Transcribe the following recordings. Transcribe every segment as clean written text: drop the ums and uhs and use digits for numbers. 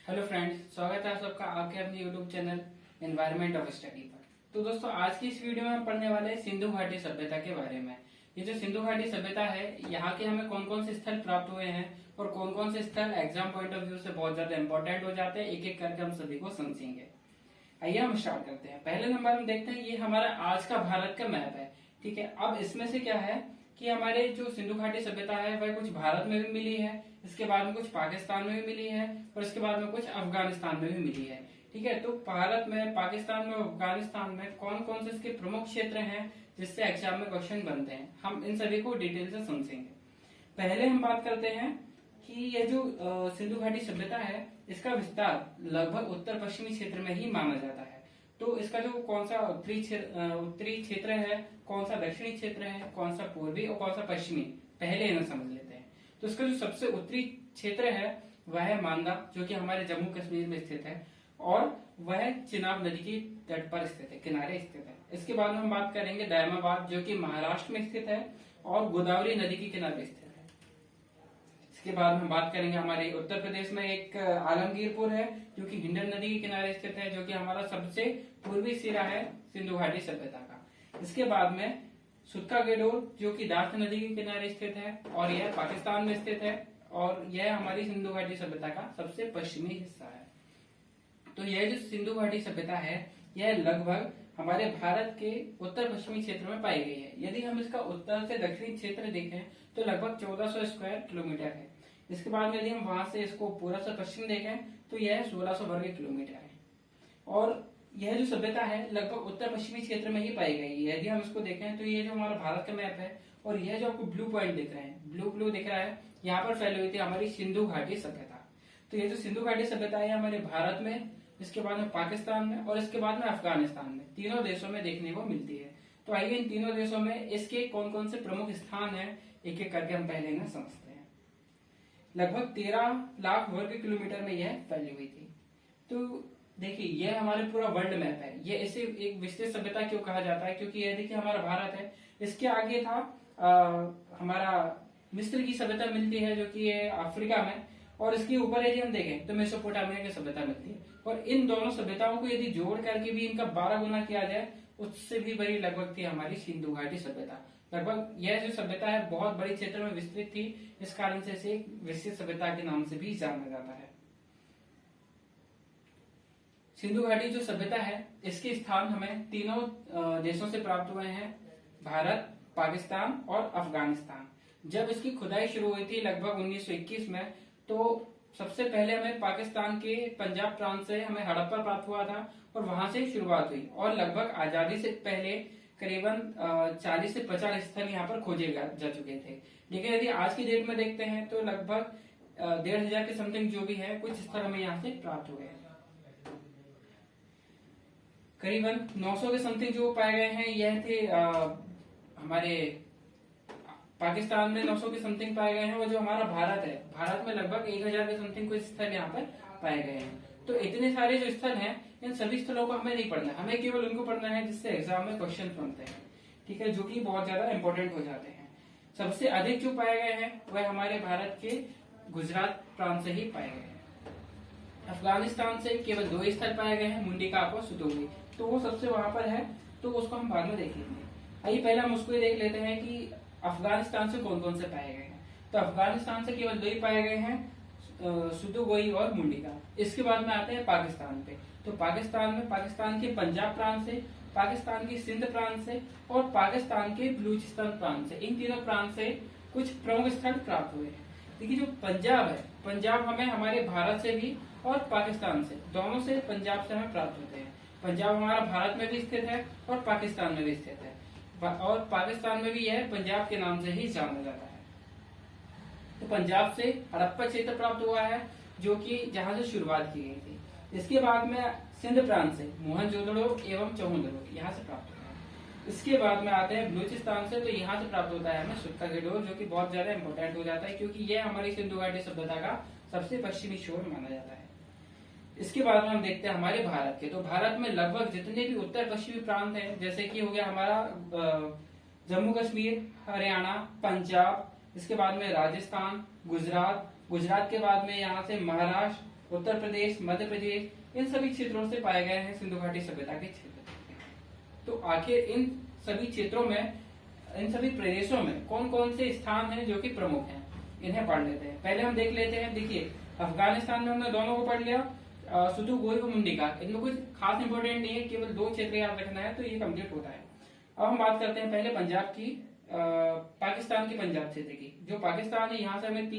Hello friends, स्वागत है आप सबका आपके अपने YouTube channel environment of study पर। तो दोस्तों, आज की इस वीडियो में हम पढ़ने वाले हैं सिंधु घाटी सभ्यता के बारे में। ये जो सिंधु घाटी सभ्यता है, यहाँ के हमें कौन कौन से स्थल प्राप्त हुए हैं और कौन कौन से स्थल एग्जाम पॉइंट ऑफ व्यू से बहुत ज्यादा इंपॉर्टेंट हो जाते हैं, एक एक करके हम सभी को समझेंगे। आइए हम स्टार्ट करते हैं। पहले नंबर में देखते हैं, ये हमारा आज का भारत का मैप है। ठीक है, अब इसमें से क्या है कि हमारे जो सिंधु घाटी सभ्यता है वह कुछ भारत में भी मिली है, इसके बाद में कुछ पाकिस्तान में भी मिली है और इसके बाद में कुछ अफगानिस्तान में भी मिली है। ठीक है, तो भारत में, पाकिस्तान में, अफगानिस्तान में कौन कौन से इसके प्रमुख क्षेत्र हैं जिससे एग्जाम में क्वेश्चन बनते हैं, हम इन सभी को डिटेल से समझेंगे। पहले हम बात करते हैं कि यह जो सिंधु घाटी सभ्यता है, इसका विस्तार लगभग उत्तर पश्चिमी क्षेत्र में ही माना जाता है। तो इसका जो कौन सा उत्तरी क्षेत्र है, कौन सा दक्षिणी क्षेत्र है, कौन सा पूर्वी और कौन सा पश्चिमी, पहले इन्हें समझ लेते हैं। तो इसका जो सबसे उत्तरी क्षेत्र है वह है मांदा, जो कि हमारे जम्मू कश्मीर में स्थित है और वह चिनाब नदी की तट पर स्थित है, किनारे स्थित है। इसके बाद में हम बात करेंगे दायमाबाद, जो कि महाराष्ट्र में स्थित है और गोदावरी नदी के किनारे स्थित है। इसके बाद हम बात करेंगे हमारे उत्तर प्रदेश में एक आलमगीरपुर है, जो कि हिंडन नदी के किनारे स्थित है, जो कि हमारा सबसे पूर्वी सिरा है सिंधु घाटी सभ्यता का। इसके बाद में सुत्का गेडोर, जो कि दार्थ नदी के किनारे स्थित है और यह पाकिस्तान में स्थित है और यह हमारी सिंधु घाटी सभ्यता का सबसे पश्चिमी हिस्सा है। तो यह जो सिंधु घाटी सभ्यता है, यह लगभग हमारे भारत के उत्तर पश्चिमी क्षेत्र में पाई गई है। यदि हम इसका उत्तर से दक्षिणी क्षेत्र देखें तो लगभग 1400 स्क्वायर किलोमीटर है। इसके बाद में यदि हम वहां से इसको पूरा से पश्चिम देखें तो यह 1600 वर्ग किलोमीटर है और यह जो सभ्यता है लगभग उत्तर पश्चिमी क्षेत्र में ही पाई गई है। यदि हम इसको देखें तो ये जो हमारा भारत का मैप है और यह जो आपको ब्लू पॉइंट दिख रहे हैं, ब्लू दिख रहा है, यहाँ पर फैली हुई थी हमारी सिंधु घाटी सभ्यता। तो ये जो सिंधु घाटी सभ्यता है हमारे भारत में, इसके बाद में पाकिस्तान में और इसके बाद में अफगानिस्तान में, तीनों देशों में देखने को मिलती है। तो आइए इन तीनों देशों में इसके कौन कौन से प्रमुख स्थान है, एक एक करके हम पहले इन्हें समझते हैं। लगभग 13 लाख वर्ग किलोमीटर में यह फैली हुई थी। तो देखिए, यह हमारे पूरा वर्ल्ड मैप है। ये इसे एक विस्तृत सभ्यता क्यों कहा जाता है, क्योंकि यह देखिए हमारा भारत है, इसके आगे था हमारा मिस्र की सभ्यता मिलती है, जो कि है अफ्रीका में, और इसके ऊपर यदि हम देखें तो मेसोपोटामिया की सभ्यता मिलती है। और इन दोनों सभ्यताओं को यदि जोड़ करके भी इनका 12 गुना किया जाए, उससे भी बड़ी लगभग थी हमारी सिंधु घाटी सभ्यता। लगभग यह जो सभ्यता है बहुत बड़ी क्षेत्र में विस्तृत थी, इस कारण से इसे विस्तृत सभ्यता के नाम से भी जाना जाता है। सिंधु घाटी जो सभ्यता है, इसके स्थान हमें तीनों देशों से प्राप्त हुए हैं, भारत, पाकिस्तान और अफगानिस्तान। जब इसकी खुदाई शुरू हुई थी लगभग 1921 में, तो सबसे पहले हमें पाकिस्तान के पंजाब प्रांत से हमें हड़प्पा प्राप्त हुआ था और वहां से शुरुआत हुई और लगभग आजादी से पहले करीबन 40 से 50 स्थल यहाँ पर खोजे जा चुके थे। लेकिन यदि आज की डेट में देखते हैं तो लगभग 1500 के समथिंग जो भी है, कुछ स्थल हमें यहाँ से प्राप्त हुए हैं। करीबन 900 के समथिंग जो पाए गए हैं, यह थे हमारे पाकिस्तान में 900 के समथिंग पाए गए हैं और जो हमारा भारत है, भारत में लगभग 1000 के समथिंग कुछ स्थल यहाँ पर पाए गए हैं। तो इतने सारे जो स्थल हैं, इन सभी स्थलों को हमें नहीं पढ़ना, हमें केवल उनको पढ़ना है जिससे एग्जाम में क्वेश्चन बनते हैं। ठीक है, जो कि बहुत ज्यादा इंपॉर्टेंट हो जाते हैं। सबसे अधिक जो पाए गए हैं वह हमारे भारत के गुजरात प्रांत से ही पाए गए हैं। अफगानिस्तान से केवल 2 स्थल पाए गए हैं, मुंडिकाप और सुतोगी, तो वो सबसे वहां पर है, तो उसको हम बाद में देख लेंगे। आइए पहले हम उसको देख लेते हैं कि अफगानिस्तान से कौन कौन से पाए गए हैं। तो अफगानिस्तान से केवल 2 ही पाए गए हैं, सुदोगोई और मुंडिका। इसके बाद में आते हैं पाकिस्तान पे। तो पाकिस्तान में पाकिस्तान के पंजाब प्रांत से, पाकिस्तान की सिंध प्रांत से और पाकिस्तान के बलूचिस्तान प्रांत से, इन तीनों प्रांत से कुछ प्रमुख स्थल प्राप्त हुए हैं। देखिए, जो पंजाब है, पंजाब हमें हमारे भारत से भी और पाकिस्तान से, दोनों से पंजाब से हमें प्राप्त होते हैं। पंजाब हमारा भारत में भी स्थित है और पाकिस्तान में भी स्थित है और पाकिस्तान में भी यह पंजाब के नाम से ही जाना जाता है। तो पंजाब से हड़प्पा क्षेत्र प्राप्त हुआ है, जो कि जहां से शुरुआत की गई थी। इसके बाद में सिंध प्रांत से मोहनजोदड़ो एवं चौहंदड़ो यहाँ से प्राप्त हुआ है। इसके बाद में आते हैं बलूचिस्तान से, तो यहाँ से प्राप्त होता है हमें सुत्का गेडोर, जो कि बहुत ज्यादा इंपॉर्टेंट हो जाता है क्योंकि यह हमारी सिंधु घाटी सभ्यता का सबसे पश्चिमी छोर माना जाता है। इसके बाद में हम देखते हैं हमारे भारत के। तो भारत में लगभग जितने भी उत्तर पश्चिमी प्रांत हैं, जैसे कि हो गया हमारा जम्मू कश्मीर, हरियाणा, पंजाब, इसके बाद में राजस्थान, गुजरात, गुजरात के बाद में यहाँ से महाराष्ट्र, उत्तर प्रदेश, मध्य प्रदेश, इन सभी क्षेत्रों से पाए गए हैं सिंधु घाटी सभ्यता के क्षेत्र। तो आखिर इन सभी क्षेत्रों में, इन सभी प्रदेशों में कौन कौन से स्थान हैं जो कि प्रमुख हैं, इन्हें पढ़ लेते हैं। पहले हम देख लेते हैं। देखिए, अफगानिस्तान में हमने दोनों को पढ़ लिया, सुतुगोई व मुंडिका। इनमें कुछ खास इंपोर्टेंट नहीं है, केवल 2 क्षेत्र याद रखना है तो ये कंप्लीट होता है। अब हम बात करते हैं पहले पंजाब की, पाकिस्तान की पंजाब क्षेत्र की। जो पाकिस्तान है, यहाँ से हमें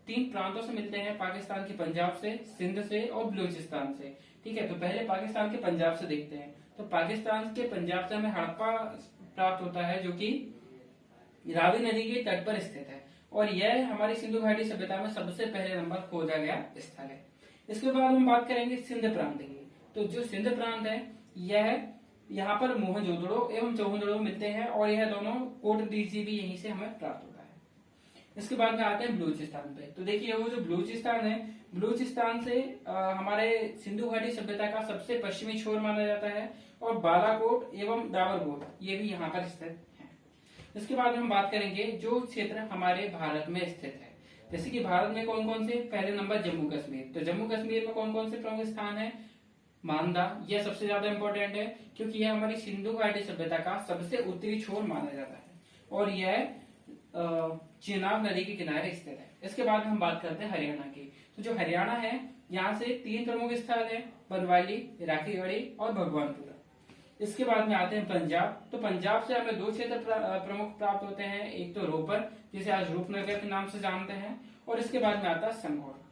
तीन प्रांतों से मिलते हैं, पाकिस्तान की पंजाब से, सिंध से और बलूचिस्तान से। ठीक है, तो पहले पाकिस्तान के पंजाब से देखते हैं। तो पाकिस्तान के पंजाब से हमें हड़प्पा प्राप्त होता है, जो कि रावी नदी के तट पर स्थित है, और यह हमारी सिंधु घाटी सभ्यता में सबसे पहले नंबर खोजा गया स्थल है। इसके बाद हम बात करेंगे सिंध प्रांत की। तो जो सिंध प्रांत है, यह यहाँ पर मोहनजोदड़ो एवं चौहनजोदड़ो मिलते हैं, और यह दोनों कोट डीजी भी यहीं से हमें प्राप्त होता है। इसके बाद में आते हैं बलूचिस्तान पे। तो देखिए, वो जो बलूचिस्तान है, बलूचिस्तान से हमारे सिंधु घाटी सभ्यता का सबसे पश्चिमी छोर माना जाता है, और बालाकोट एवं दावरकोट ये भी यहाँ पर स्थित है। इसके बाद हम बात करेंगे जो क्षेत्र हमारे भारत में स्थित है। जैसे कि भारत में कौन कौन से, पहले नंबर जम्मू कश्मीर। तो जम्मू कश्मीर में कौन कौन से प्रमुख स्थान है? मांदा, यह सबसे ज्यादा इंपॉर्टेंट है क्योंकि यह हमारी सिंधु घाटी सभ्यता का सबसे उत्तरी छोर माना जाता है, और यह चेनाब नदी के किनारे स्थित है। इसके बाद हम बात करते हैं हरियाणा की। तो जो हरियाणा है, यहाँ से 3 प्रमुख स्थल है, बनवाली, राखीगढ़ी और भगवानपुरा। इसके बाद में आते हैं पंजाब। तो पंजाब से हमें 2 क्षेत्र प्रमुख प्राप्त होते हैं, एक तो रोपर, जिसे आज रूपनगर के नाम से जानते हैं, और इसके बाद में आता है संगौर।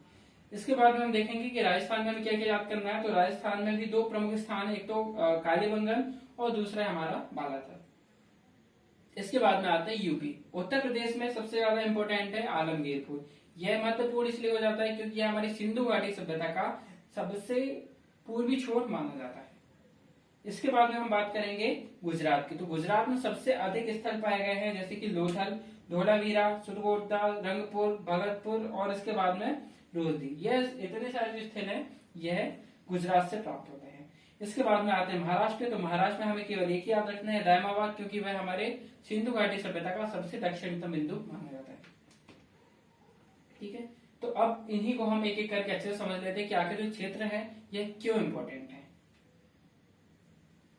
इसके बाद में हम देखेंगे कि राजस्थान में हमें क्या क्या याद करना है। तो राजस्थान में भी 2 प्रमुख स्थान है, एक तो कालीबंगन और दूसरा है हमारा बालातर। इसके बाद में आता है यूपी। उत्तर प्रदेश में सबसे ज्यादा इंपॉर्टेंट है आलमगीरपुर। यह महत्वपूर्ण इसलिए हो जाता है क्योंकि यह हमारी सिंधु घाटी सभ्यता का सबसे पूर्वी छोर माना जाता है। इसके बाद में हम बात करेंगे गुजरात की। तो गुजरात में सबसे अधिक स्थल पाए गए हैं, जैसे कि लोथल, धोलावीरा, सुरकोटदा, रंगपुर, भगतपुर और इसके बाद में रोजदी। यह इतने सारे जो स्थल हैं, यह गुजरात से प्राप्त होते हैं। इसके बाद में आते हैं महाराष्ट्र। तो महाराष्ट्र में हमें केवल एक ही याद रखना है, दायमाबाद, क्योंकि वह हमारे सिंधु घाटी सभ्यता का सबसे दक्षिणतम बिंदु माना जाता है। ठीक है, तो अब इन्हीं को हम एक एक करके अच्छे से समझ लेते हैं कि आखिर जो क्षेत्र है यह क्यों इंपॉर्टेंट है।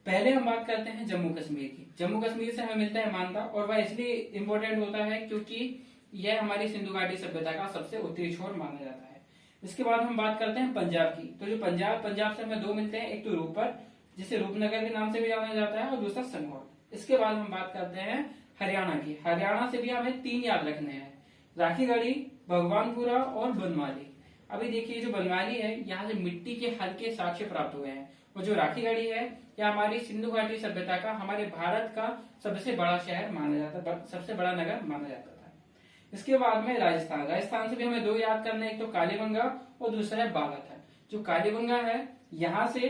पहले हम बात करते हैं जम्मू कश्मीर की। जम्मू कश्मीर से हमें मिलता है मांदा, और वह इसलिए इंपॉर्टेंट होता है क्योंकि यह हमारी सिंधु घाटी सभ्यता का सबसे उत्तरी छोर माना जाता है। इसके बाद हम बात करते हैं पंजाब की। तो जो पंजाब से हमें 2 मिलते हैं, एक तो रूपर, जिसे रूपनगर के नाम से भी जाना जाता है, और दूसरा संगौर। इसके बाद हम बात करते हैं हरियाणा की। हरियाणा से भी हमें 3 याद रखने हैं, राखीगढ़ी, भगवानपुरा और बनवाली। अभी देखिए, जो बनवाली है, यहाँ से मिट्टी के हल्के साक्ष्य प्राप्त हुए हैं, और जो राखीगढ़ी है, यह हमारी सिंधु घाटी सभ्यता का, हमारे भारत का सबसे बड़ा शहर माना जाता है, सबसे बड़ा नगर माना जाता था। इसके बाद में राजस्थान से भी हमें 2 याद करने हैं, एक तो कालीबंगा और दूसरा है बालातर। जो कालीबंगा है, यहाँ से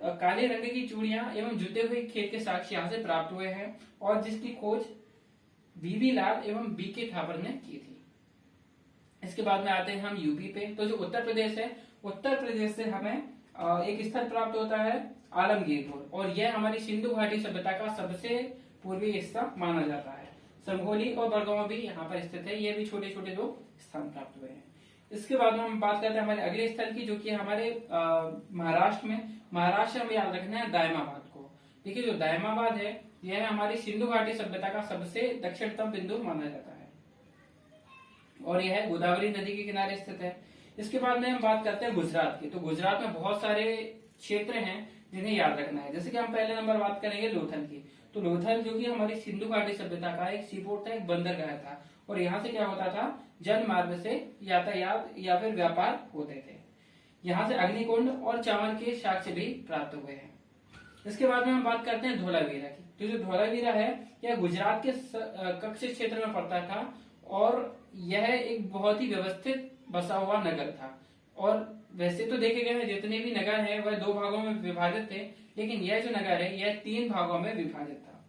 काले रंग की चूड़ियां एवं जुते हुए खेत के साक्ष्य यहाँ से प्राप्त हुए हैं, और जिसकी खोज वीवी लाल एवं बीके थापर ने की थी। इसके बाद में आते हैं हम यूपी पे। तो जो उत्तर प्रदेश है, उत्तर प्रदेश से हमें एक स्थल प्राप्त होता है आलमगीरपुर, और यह हमारी सिंधु घाटी सभ्यता का सबसे पूर्वी हिस्सा माना जाता है। संगोली और बड़गांव भी यहाँ पर स्थित है, ये भी छोटे छोटे 2 स्थान प्राप्त हुए हैं। इसके बाद में हम बात करते हैं हमारे अगले स्थल की, जो कि हमारे महाराष्ट्र में। महाराष्ट्र में याद रखना है दायमाबाद को। देखिए, जो दायमाबाद है, यह हमारी सिंधु घाटी सभ्यता का सबसे दक्षिणतम बिंदु माना जाता है, और यह गोदावरी नदी के किनारे स्थित है। इसके बाद में हम बात करते हैं गुजरात की। तो गुजरात में बहुत सारे क्षेत्र हैं जिन्हें याद रखना है। जैसे कि हम पहले नंबर बात करेंगे लोथल की। तो लोथल जो कि हमारी सिंधु घाटी सभ्यता का एक सीपोर्ट था, एक बंदरगाह था, और यहाँ से क्या होता था, जल मार्ग से यातायात या फिर व्यापार होते थे। यहाँ से अग्निकुंड और चावल के साक्ष्य भी प्राप्त हुए हैं। इसके बाद में हम बात करते हैं धोलावीरा की। तो जो धोलावीरा है, यह गुजरात के कच्छ क्षेत्र में पड़ता था, और यह एक बहुत ही व्यवस्थित बसा हुआ नगर था। और वैसे तो देखे गए जितने भी नगर हैं वह 2 भागों में विभाजित थे, लेकिन यह जो नगर है, यह 3 भागों में विभाजित था।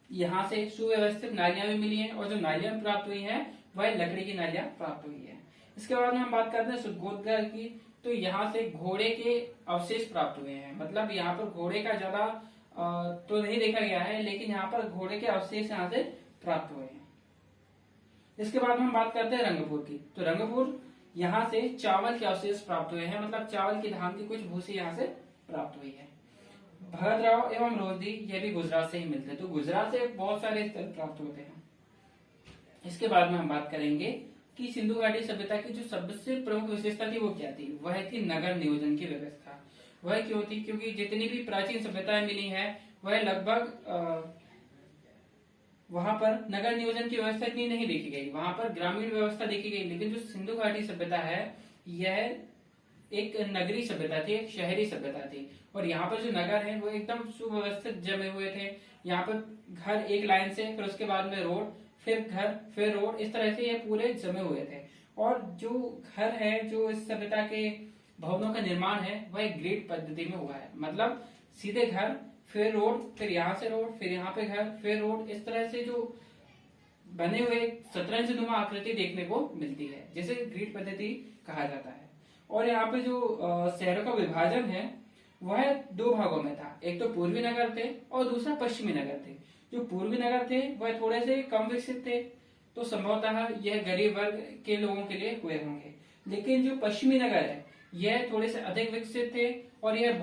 यहाँ से सुव्यवस्थित नालियां भी मिली हैं, और जो नालियां प्राप्त हुई हैं वह लकड़ी की नालियां प्राप्त हुई है। इसके बाद में हम बात करते हैं सुरकोटगढ़ की। तो यहाँ से घोड़े के अवशेष प्राप्त हुए हैं, मतलब यहाँ पर घोड़े का ज्यादा तो नहीं देखा गया है, लेकिन यहाँ पर घोड़े के अवशेष यहाँ से प्राप्त हुए हैं। इसके बाद में हम बात करते हैं रंगपुर की। तो रंगपुर यहाँ से चावल के अवशेष प्राप्त हुए हैं, मतलब चावल की धान की कुछ भूसी यहाँ से प्राप्त हुई है। भगतराव एवं रोजदी ये भी गुजरात से ही मिलते हैं, तो गुजरात से बहुत सारे स्थल प्राप्त होते हैं। इसके बाद में हम बात करेंगे कि सिंधु घाटी सभ्यता की जो सबसे प्रमुख विशेषता थी वो क्या थी। वह थी नगर नियोजन की व्यवस्था। वह क्यों थी? क्योंकि जितनी भी प्राचीन सभ्यताएं मिली हैं वह लगभग वहां पर नगर नियोजन की व्यवस्था इतनी नहीं देखी गई, वहां पर ग्रामीण व्यवस्था देखी गई। लेकिन जो सिंधु घाटी सभ्यता है यह एक नगरीय सभ्यता थी, एक शहरी सभ्यता थी। और यहाँ पर जो नगर है वो एकदम सुव्यवस्थित जमे हुए थे। यहाँ पर घर एक लाइन से, फिर उसके बाद में रोड, फिर घर, फिर रोड, इस तरह से ये पूरे जमे हुए थे। और जो घर है, जो इस सभ्यता के भवनों का निर्माण है वह ग्रिड पद्धति में हुआ है, मतलब सीधे घर, फिर रोड, फिर यहाँ से रोड, फिर यहाँ पे घर, फिर रोड, इस तरह से जो बने हुए शतरंज नुमा आकृति देखने को मिलती है, जिसे ग्रिड पद्धति कहा जाता है। और यहाँ पे जो शहरों का विभाजन है वह दो भागों में था, एक तो पूर्वी नगर थे और दूसरा पश्चिमी नगर थे। जो पूर्वी नगर थे वह थोड़े से कम विकसित थे, तो संभवतः यह गरीब वर्ग के लोगों के लिए हुए होंगे। लेकिन जो पश्चिमी नगर है यह थोड़े से अधिक विकसित थे और यह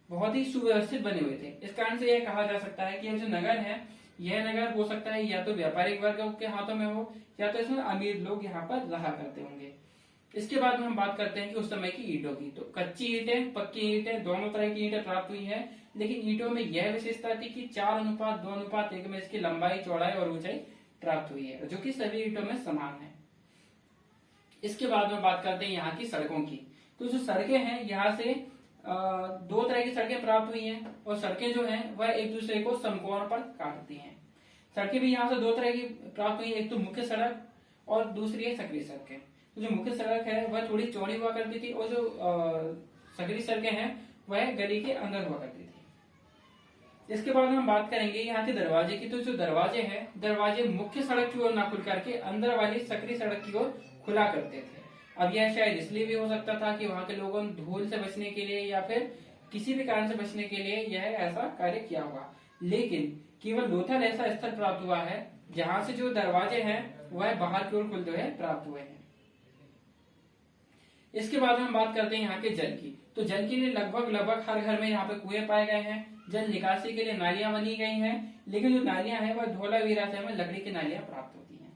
बहुत ही सुव्यवस्थित बने हुए थे। इस कारण से यह कहा जा सकता है कि यह जो नगर है, यह नगर हो सकता है या तो व्यापारिक वर्ग के हाथों में हो या तो इसमें अमीर लोग यहाँ पर रहा करते होंगे। इसके बाद में हम बात करते हैं कि उस समय की ईंटों की। तो कच्ची ईंटें, पक्की ईंटें, दोनों तरह की ईंटें प्राप्त हुई है। लेकिन ईंटों में यह विशेषता थी कि 4:2:1 में इसकी लंबाई, चौड़ाई और ऊंचाई प्राप्त हुई है, जो कि सभी ईंटों में समान है। इसके बाद में बात करते हैं यहाँ की सड़कों की। तो जो सड़कें हैं यहाँ से दो तरह की सड़कें प्राप्त हुई हैं और सड़कें जो हैं वह एक दूसरे को समकोण पर काटती हैं। सड़कें भी यहाँ से दो तरह की प्राप्त हुई है, एक तो मुख्य सड़क और दूसरी है सक्रिय सड़कें। तो जो मुख्य सड़क है वह थोड़ी चौड़ी हुआ करती थी और जो सक्रिय सड़कें हैं वह गली के अंदर हुआ करती थी। इसके बाद हम बात करेंगे यहाँ के दरवाजे की। तो जो दरवाजे हैं, दरवाजे मुख्य सड़क की ओर ना खुल करके अंदर वाली सक्रिय सड़क की ओर खुला करते थे। अब यह शायद इसलिए भी हो सकता था कि वहां के लोगों ने धूल से बचने के लिए या फिर किसी भी कारण से बचने के लिए यह ऐसा कार्य किया होगा। लेकिन केवल लोथल ऐसा स्थल प्राप्त हुआ है जहां से जो दरवाजे हैं वह बाहर की ओर खुलते हुए प्राप्त हुए हैं। इसके बाद हम बात करते हैं यहाँ के जल की। तो जल के लिए लगभग हर घर में यहाँ पे कुएं पाए गए हैं। जल निकासी के लिए नालियां बनी गई हैं, लेकिन जो नालियां हैं वह धोलावीरा से हमें लकड़ी की नालियां प्राप्त होती हैं।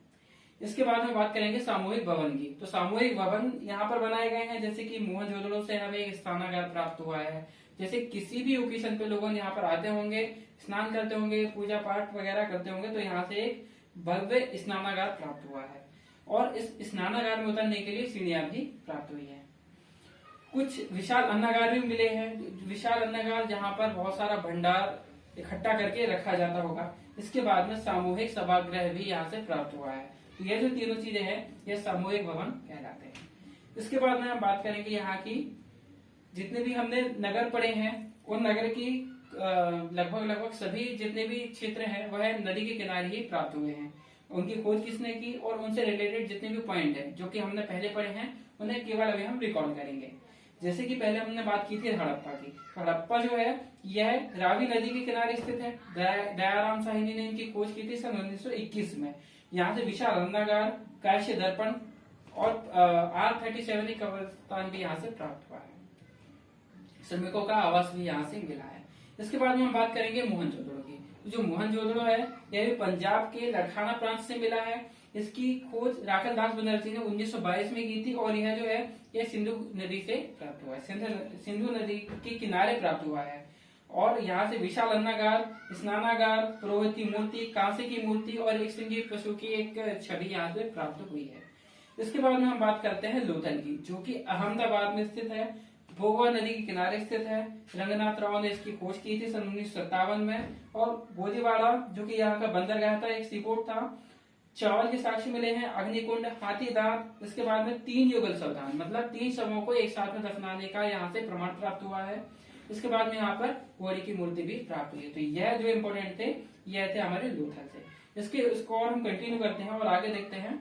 इसके बाद में बात करेंगे सामूहिक भवन की। तो सामूहिक भवन यहाँ पर बनाए गए हैं, जैसे कि मोहनजोदड़ो से हमें एक स्नानागार प्राप्त हुआ है। जैसे किसी भी ओकेजन पे लोगों यहाँ पर आते होंगे, स्नान करते होंगे, पूजा पाठ वगैरह करते होंगे, तो यहाँ से एक भव्य स्नानागार प्राप्त हुआ है और इस स्नानागार में उतरने के लिए सीढ़ियां भी प्राप्त हुई है। कुछ विशाल अन्नागार भी मिले हैं, विशाल अन्नागार जहाँ पर बहुत सारा भंडार इकट्ठा करके रखा जाता होगा। इसके बाद में सामूहिक सभागृह भी यहाँ से प्राप्त हुआ है। तो ये जो तीनों चीजें हैं ये सामूहिक भवन कहलाते हैं। इसके बाद में हम बात करेंगे यहाँ की जितने भी हमने नगर पढ़े हैं उन नगर की लगभग सभी जितने भी क्षेत्र हैं वह नदी के किनारे ही प्राप्त हुए हैं। उनकी खोज किसने की और उनसे रिलेटेड जितने भी पॉइंट हैं जो कि हमने पहले पढ़े हैं उन्हें केवल अभी हम रिकॉल करेंगे। जैसे कि पहले हमने बात की थी हड़प्पा की। हड़प्पा जो है यह रावी नदी के किनारे स्थित है। दयाराम साहिनी ने इनकी खोज की थी सन 1921 में। यहाँ से विशाल अन्नागार, काश्य दर्पण और R37 कब्रिस्तान भी यहाँ से प्राप्त हुआ है। श्रमिकों का आवास भी यहाँ से मिला है। इसके बाद में हम बात करेंगे मोहनजोदड़ो की। तो जो मोहनजोदड़ो है यह भी पंजाब के लड़खाना प्रांत से मिला है। इसकी खोज राखल दास बनर्जी ने 1922 में की थी और यह जो है यह सिंधु नदी से प्राप्त हुआ है, सिंधु नदी के किनारे प्राप्त हुआ है। और यहाँ से विशाल अन्नागार, स्नानागार, पुरोहित की मूर्ति, कांसे की मूर्ति और एक सिंगी पशु की एक छवि यहाँ से प्राप्त हुई है। इसके बाद में हम बात करते हैं लोथल की, जो कि अहमदाबाद में स्थित है, भोगवा नदी के किनारे स्थित है। रंगनाथ राव ने इसकी खोज की थी सन 1957 में। और बोदीवाड़ा जो कि यहाँ का बंदरगाह था, एक सीपोर्ट था। चावल के साक्ष्य मिले हैं, अग्निकुंड, हाथी दांत। इसके बाद में 3 युगल सावधान, मतलब 3 शवों को एक साथ में दफनाने का यहाँ से प्रमाण प्राप्त हुआ है। इसके बाद में यहाँ पर घोड़ी की मूर्ति भी प्राप्त हुई। तो यह जो इम्पोर्टेंट थे यह थे हमारे लोथल से। इसको और हम कंटिन्यू करते हैं और आगे देखते हैं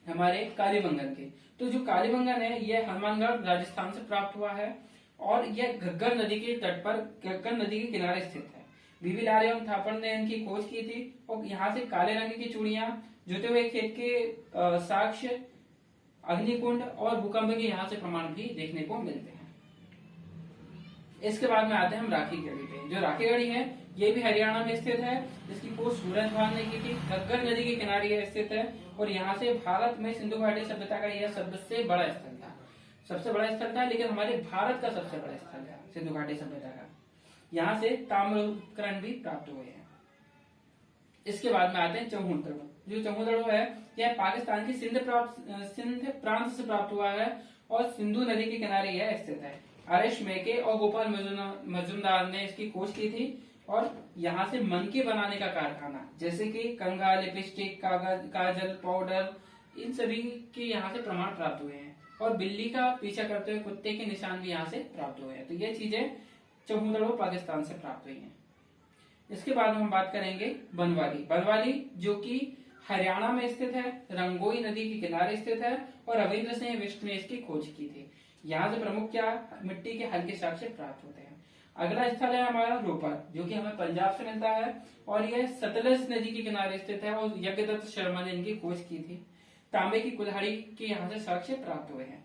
हमारे कालीबंगन के। तो जो कालीबंगन है यह हनुमानगढ़ राजस्थान से प्राप्त हुआ है और यह घग्गर नदी के तट पर, घग्गर नदी के किनारे स्थित है। बीबी लाल एवं थापड़ ने इनकी खोज की थी और यहाँ से काले रंग की चूड़ियां जुते हुए खेत के साक्ष्य, अग्निकुंड और भूकंप के यहाँ से प्रमाण भी देखने को मिलते हैं। इसके बाद में आते हैं हम राखी गढ़ी पे। जो राखी गढ़ी है ये भी हरियाणा में स्थित है, जिसकी खोज सूरज भान ने की थी। घग्गर नदी के किनारे स्थित है और यहाँ से भारत में सिंधु घाटी सभ्यता का यह सबसे बड़ा स्थल था। सबसे बड़ा स्थल था, लेकिन हमारे भारत का सबसे बड़ा स्थल था सिंधु घाटी सभ्यता का। यहाँ से ताम्र उपकरण भी प्राप्त हुए हैं। इसके बाद में आते हैं चौहूड़ दड़ो। जो चौहूड़ दड़ो है यह पाकिस्तान की सिंध प्रांत से प्राप्त हुआ है और सिंधु नदी के किनारे यह स्थित है। आरएस मेके और गोपाल मजुमदार ने इसकी खोज की थी और यहाँ से मनके बनाने का कारखाना, जैसे कि कंघा, लिपस्टिक, कागज, काजल, पाउडर, इन सभी के यहाँ से प्रमाण प्राप्त हुए हैं और बिल्ली का पीछा करते हुए कुत्ते के निशान भी यहाँ से प्राप्त हुए हैं। तो ये चीजें चौहूड़ दड़ो पाकिस्तान से प्राप्त हुई हैं। इसके बाद हम बात करेंगे बनवाली। बनवाली जो कि हरियाणा में स्थित है, रंगोई नदी के किनारे स्थित है और रविंद्र सिंह बिष्ट ने इसकी खोज की थी। यहाँ से प्रमुख क्या मिट्टी के हल्के साक्ष्य प्राप्त होते हैं। अगला स्थल है हमारा रोपर, जो कि हमें पंजाब से मिलता है और यह सतलज नदी के किनारे स्थित है और यज्ञदत्त शर्मा ने इनकी खोज की थी। तांबे की कुल्हाड़ी के यहाँ से साक्ष्य प्राप्त हुए हैं।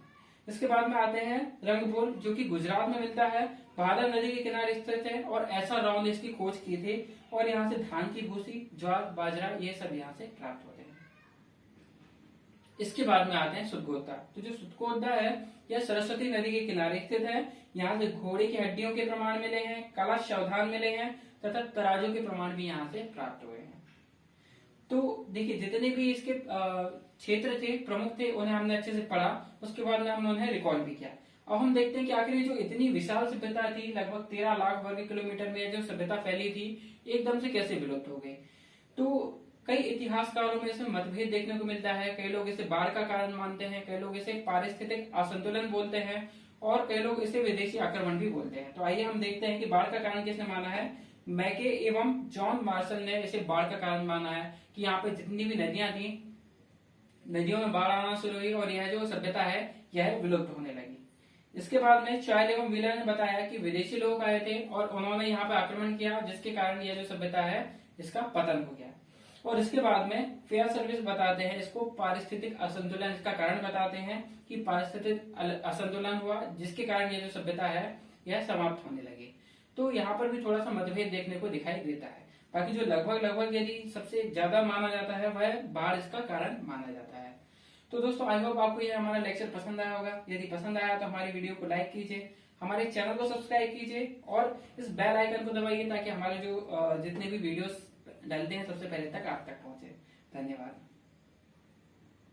इसके बाद में आते हैं रंगपुर, जो कि गुजरात में मिलता है, भादर नदी के किनारे स्थित है और ऐसा राव ने इसकी खोज की थी और यहाँ से धान की भूसी, ज्वार, बाजरा ये सब यहाँ से प्राप्त होते हैं। इसके बाद में आते हैं सुदगोद्दा। तो जो सुदगोद्दा है यह सरस्वती नदी के किनारे स्थित है। यहाँ से घोड़े की हड्डियों के प्रमाण मिले हैं, कला शवधान मिले हैं तथा तराजू के प्रमाण भी यहाँ से प्राप्त हुए हैं। तो देखिए जितने भी इसके क्षेत्र थे, प्रमुख थे, उन्हें हमने अच्छे से पढ़ा। उसके बाद में हमने उन्हें रिकॉर्ड भी किया। अब हम देखते हैं कि आखिर जो इतनी विशाल सभ्यता थी, लगभग 13 लाख वर्ग किलोमीटर में जो सभ्यता फैली थी, एकदम से कैसे विलुप्त हो गई। तो कई इतिहासकारों में इसमें मतभेद देखने को मिलता है। कई लोग इसे बाढ़ का कारण मानते हैं, कई लोग इसे पारिस्थितिक असंतुलन बोलते हैं और कई लोग इसे विदेशी आक्रमण भी बोलते हैं। तो आइए हम देखते हैं कि बाढ़ का कारण किसने माना है। मैके एवं जॉन मार्शल ने इसे बाढ़ का कारण माना है कि यहाँ पे जितनी भी नदियां थी, नदियों में बाढ़ आना शुरू हुई और यह जो सभ्यता है यह विलुप्त होने लगी। इसके बाद में चार्ल्स एवं व्हीलर ने बताया कि विदेशी लोग आए थे और उन्होंने यहाँ पे आक्रमण किया, जिसके कारण यह जो सभ्यता है इसका पतन हो गया। और इसके बाद में फेयर सर्विस बताते हैं, इसको पारिस्थितिक असंतुलन इसका कारण बताते हैं कि पारिस्थितिक असंतुलन हुआ, जिसके कारण यह जो सभ्यता है यह समाप्त होने लगी। तो यहाँ पर भी थोड़ा सा मतभेद देखने को दिखाई देता है। बाकी जो लगभग यदि सबसे ज्यादा माना जाता है वह बाढ़ इसका कारण माना जाता है। तो दोस्तों आई होप आपको यह हमारा लेक्चर पसंद आया होगा। यदि पसंद आया तो हमारी वीडियो को लाइक कीजिए, हमारे चैनल को सब्सक्राइब कीजिए और इस बेल आइकन को दबाइए ताकि हमारे जो जितने भी वीडियोस डालते हैं सबसे पहले तक आप तक पहुंचे। धन्यवाद।